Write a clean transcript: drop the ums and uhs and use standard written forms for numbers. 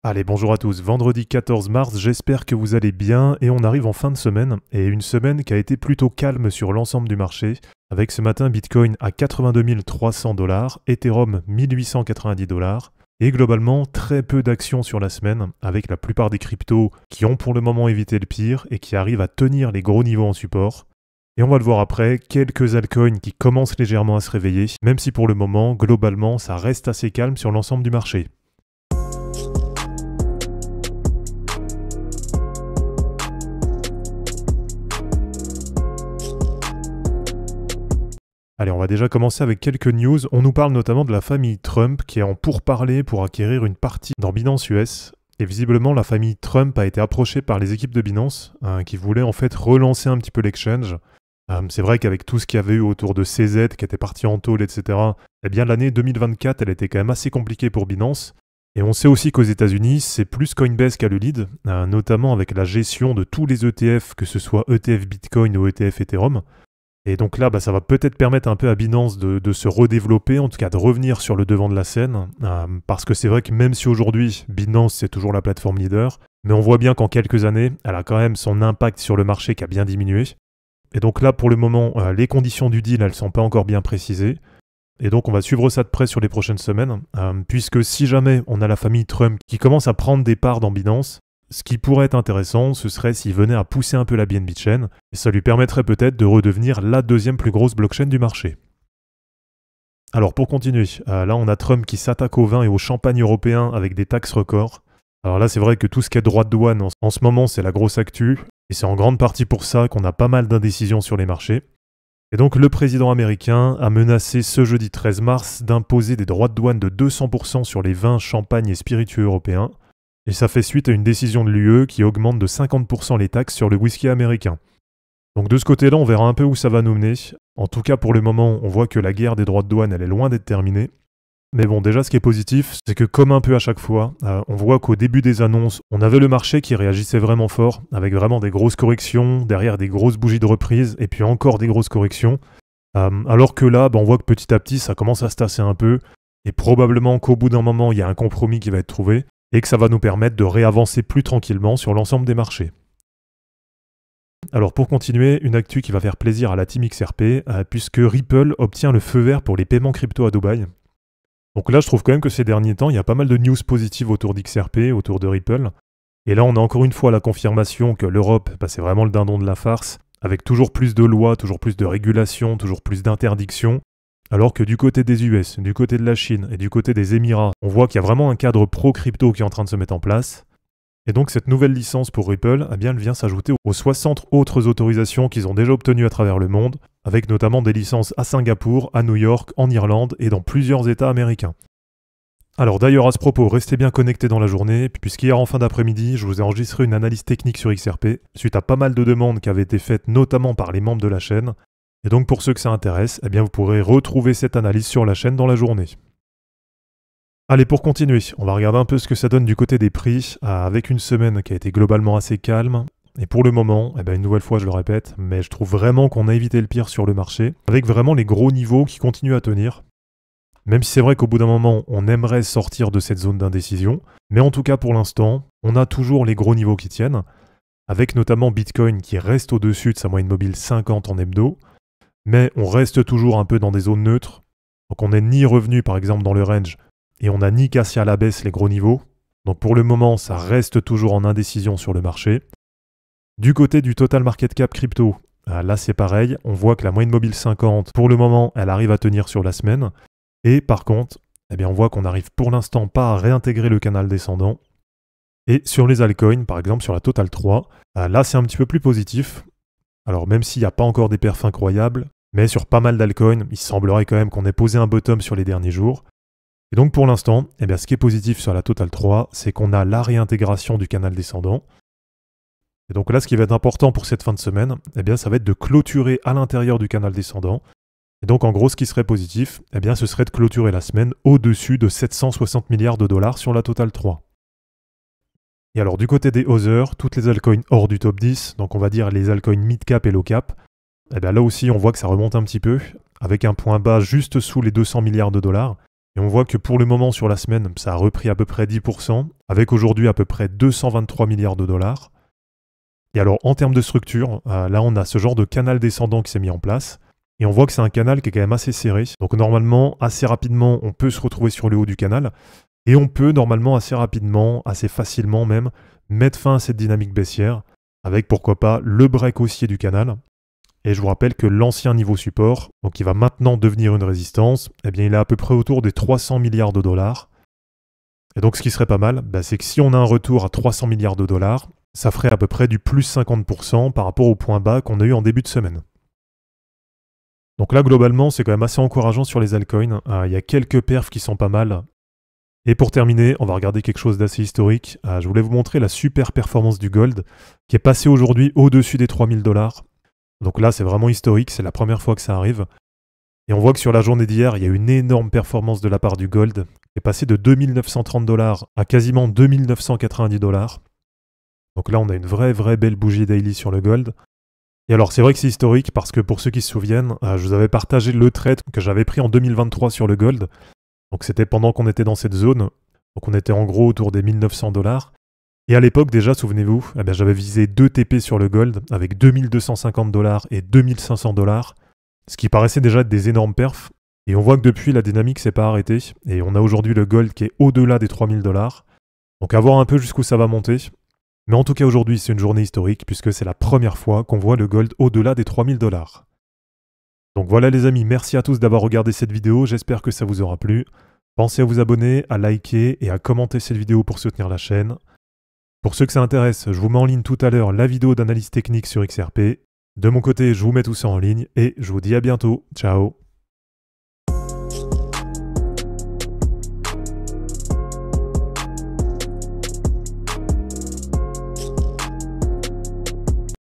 Allez, bonjour à tous. Vendredi 14 mars, j'espère que vous allez bien et on arrive en fin de semaine et une semaine qui a été plutôt calme sur l'ensemble du marché avec ce matin Bitcoin à 82 300 $, Ethereum 1890 $ et globalement très peu d'actions sur la semaine avec la plupart des cryptos qui ont pour le moment évité le pire et qui arrivent à tenir les gros niveaux en support. Et on va le voir après, quelques altcoins qui commencent légèrement à se réveiller, même si pour le moment, globalement, ça reste assez calme sur l'ensemble du marché. Allez, on va déjà commencer avec quelques news. On nous parle notamment de la famille Trump qui est en pourparlers pour acquérir une partie dans Binance US. Et visiblement, la famille Trump a été approchée par les équipes de Binance qui voulaient en fait relancer un petit peu l'exchange. C'est vrai qu'avec tout ce qu'il y avait eu autour de CZ qui était parti en tôle, etc., eh bien l'année 2024, elle était quand même assez compliquée pour Binance. Et on sait aussi qu'aux États-Unis, c'est plus Coinbase qui a le lead, notamment avec la gestion de tous les ETF, que ce soit ETF Bitcoin ou ETF Ethereum. Et donc là, ça va peut-être permettre un peu à Binance de se redévelopper, en tout cas de revenir sur le devant de la scène, parce que c'est vrai que même si aujourd'hui, Binance c'est toujours la plateforme leader, mais on voit bien qu'en quelques années, elle a quand même son impact sur le marché qui a bien diminué. Et donc là, pour le moment, les conditions du deal, elles ne sont pas encore bien précisées. Et donc on va suivre ça de près sur les prochaines semaines, puisque si jamais on a la famille Trump qui commence à prendre des parts dans Binance, ce qui pourrait être intéressant, ce serait s'il venait à pousser un peu la BNB Chain, et ça lui permettrait peut-être de redevenir la deuxième plus grosse blockchain du marché. Alors pour continuer, là on a Trump qui s'attaque au vin et au champagne européen avec des taxes records. Alors là c'est vrai que tout ce qui est droit de douane en ce moment c'est la grosse actu, et c'est en grande partie pour ça qu'on a pas mal d'indécisions sur les marchés. Et donc le président américain a menacé ce jeudi 13 mars d'imposer des droits de douane de 200% sur les vins, champagnes et spiritueux européens. Et ça fait suite à une décision de l'UE qui augmente de 50% les taxes sur le whisky américain. Donc de ce côté-là, on verra un peu où ça va nous mener. En tout cas, pour le moment, on voit que la guerre des droits de douane, elle est loin d'être terminée. Mais bon, déjà, ce qui est positif, c'est que comme un peu à chaque fois, on voit qu'au début des annonces, on avait le marché qui réagissait vraiment fort, avec vraiment des grosses corrections, derrière des grosses bougies de reprise, et puis encore des grosses corrections. Alors que là, on voit que petit à petit, ça commence à se tasser un peu, et probablement qu'au bout d'un moment, il y a un compromis qui va être trouvé, et que ça va nous permettre de réavancer plus tranquillement sur l'ensemble des marchés. Alors pour continuer, une actu qui va faire plaisir à la team XRP, puisque Ripple obtient le feu vert pour les paiements crypto à Dubaï. Donc là je trouve quand même que ces derniers temps, il y a pas mal de news positives autour d'XRP, autour de Ripple. Et là on a encore une fois la confirmation que l'Europe, c'est vraiment le dindon de la farce, avec toujours plus de lois, toujours plus de régulations, toujours plus d'interdictions. Alors que du côté des US, du côté de la Chine et du côté des Émirats, on voit qu'il y a vraiment un cadre pro-crypto qui est en train de se mettre en place. Et donc cette nouvelle licence pour Ripple, elle vient s'ajouter aux 60 autres autorisations qu'ils ont déjà obtenues à travers le monde, avec notamment des licences à Singapour, à New York, en Irlande et dans plusieurs États américains. Alors d'ailleurs à ce propos, restez bien connectés dans la journée, puisqu'hier en fin d'après-midi, je vous ai enregistré une analyse technique sur XRP, suite à pas mal de demandes qui avaient été faites notamment par les membres de la chaîne. Et donc pour ceux que ça intéresse, vous pourrez retrouver cette analyse sur la chaîne dans la journée. Allez, pour continuer, on va regarder un peu ce que ça donne du côté des prix, avec une semaine qui a été globalement assez calme. Et pour le moment, une nouvelle fois je le répète, mais je trouve vraiment qu'on a évité le pire sur le marché, avec vraiment les gros niveaux qui continuent à tenir. Même si c'est vrai qu'au bout d'un moment, on aimerait sortir de cette zone d'indécision, mais en tout cas pour l'instant, on a toujours les gros niveaux qui tiennent, avec notamment Bitcoin qui reste au-dessus de sa moyenne mobile 50 en hebdo, mais on reste toujours un peu dans des zones neutres, donc on n'est ni revenu par exemple dans le range, et on n'a ni cassé à la baisse les gros niveaux, donc pour le moment ça reste toujours en indécision sur le marché. Du côté du total market cap crypto, là c'est pareil, on voit que la moyenne mobile 50, pour le moment elle arrive à tenir sur la semaine, et par contre, on voit qu'on n'arrive pour l'instant pas à réintégrer le canal descendant. Et sur les altcoins, par exemple sur la Total 3, là c'est un petit peu plus positif. Alors même s'il n'y a pas encore des perfs incroyables, mais sur pas mal d'altcoins, il semblerait quand même qu'on ait posé un bottom sur les derniers jours. Et donc pour l'instant, ce qui est positif sur la Total 3, c'est qu'on a la réintégration du canal descendant. Et donc là, ce qui va être important pour cette fin de semaine, ça va être de clôturer à l'intérieur du canal descendant. Et donc en gros, ce qui serait positif, ce serait de clôturer la semaine au-dessus de 760 milliards de dollars sur la Total 3. Et alors du côté des others, toutes les altcoins hors du top 10, donc on va dire les altcoins mid-cap et low-cap, là aussi on voit que ça remonte un petit peu, avec un point bas juste sous les 200 milliards de dollars. Et on voit que pour le moment sur la semaine, ça a repris à peu près 10%, avec aujourd'hui à peu près 223 milliards de dollars. Et alors en termes de structure, là on a ce genre de canal descendant qui s'est mis en place. Et on voit que c'est un canal qui est quand même assez serré. Donc normalement, assez rapidement, on peut se retrouver sur le haut du canal. Et on peut normalement assez rapidement, assez facilement même, mettre fin à cette dynamique baissière, avec pourquoi pas le break haussier du canal. Et je vous rappelle que l'ancien niveau support, donc qui va maintenant devenir une résistance, eh bien il est à peu près autour des 300 milliards de dollars. Et donc ce qui serait pas mal, c'est que si on a un retour à 300 milliards de dollars, ça ferait à peu près du plus 50% par rapport au point bas qu'on a eu en début de semaine. Donc là globalement c'est quand même assez encourageant sur les altcoins, il y a quelques perfs qui sont pas mal. Et pour terminer, on va regarder quelque chose d'assez historique. Je voulais vous montrer la super performance du gold, qui est passé aujourd'hui au-dessus des 3000 dollars. Donc là, c'est vraiment historique, c'est la première fois que ça arrive. Et on voit que sur la journée d'hier, il y a une énorme performance de la part du gold, qui est passé de 2930 dollars à quasiment 2990 dollars. Donc là, on a une vraie belle bougie daily sur le gold. Et alors, c'est vrai que c'est historique parce que pour ceux qui se souviennent, je vous avais partagé le trade que j'avais pris en 2023 sur le gold. Donc c'était pendant qu'on était dans cette zone. Donc on était en gros autour des 1900 dollars. Et à l'époque déjà, souvenez-vous, j'avais visé 2 TP sur le gold avec 2250 dollars et 2500 dollars, ce qui paraissait déjà être des énormes perfs. Et on voit que depuis, la dynamique s'est pas arrêtée. Et on a aujourd'hui le gold qui est au-delà des 3000 dollars. Donc à voir un peu jusqu'où ça va monter. Mais en tout cas aujourd'hui, c'est une journée historique puisque c'est la première fois qu'on voit le gold au-delà des 3000 dollars. Donc voilà les amis, merci à tous d'avoir regardé cette vidéo, j'espère que ça vous aura plu. Pensez à vous abonner, à liker et à commenter cette vidéo pour soutenir la chaîne. Pour ceux que ça intéresse, je vous mets en ligne tout à l'heure la vidéo d'analyse technique sur XRP. De mon côté, je vous mets tout ça en ligne et je vous dis à bientôt. Ciao.